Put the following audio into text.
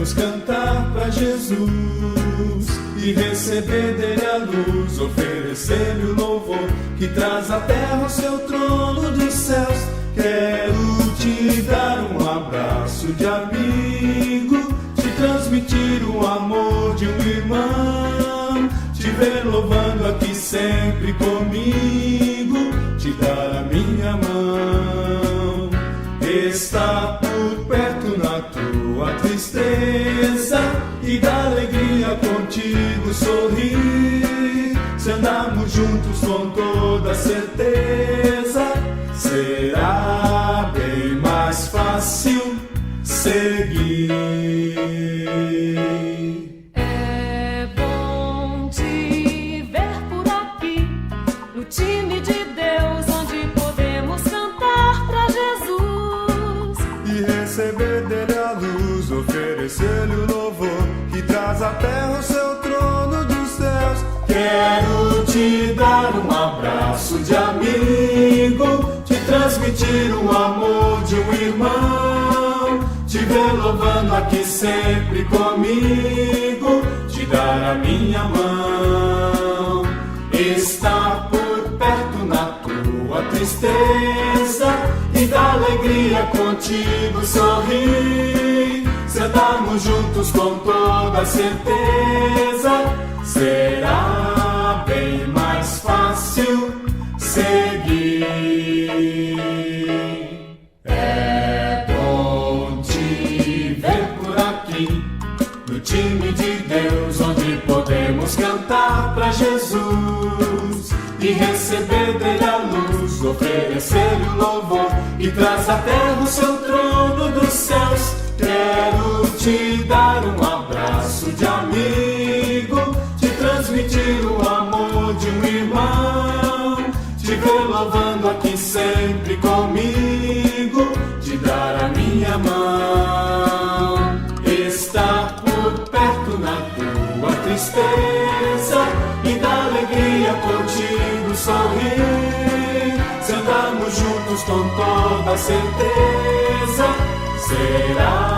podemos cantar pra Jesus e receber dele a luz, oferecer-lhe o louvor que traz à terra o seu trono dos céus. Quero te dar um abraço de amigo, te transmitir o amor de um irmão, te ver louvando aqui sempre comigo, te dar a minha mão. Está por perto na tua tristeza e da alegria contigo sorrir. Se andarmos juntos com toda certeza, será bem mais fácil seguir. É bom te ver por aqui, no time de Deus, onde podemos cantar pra Jesus e receber dele a luz, oferecer-lhe o louvor que traz à terra o seu trono dos céus. Quero te dar um abraço de amigo, te transmitir o amor de um irmão, te ver louvando aqui sempre comigo, te dar a minha mão. Está por perto na tua tristeza e da alegria contigo sorrir. Se andarmos juntos com toda certeza, será bem mais fácil seguir. É bom te ver por aqui, no time de Deus, onde podemos cantar pra Jesus e receber dele a luz, oferecer-lhe o louvor que traz à terra o seu trono dos céus. Quero te dar um abraço de amigo, te transmitir o amor de um irmão, te ver louvando aqui sempre comigo, te dar a minha mão. Está por perto na tua tristeza e da alegria contigo sorrir. Se andarmos juntos com toda certeza, será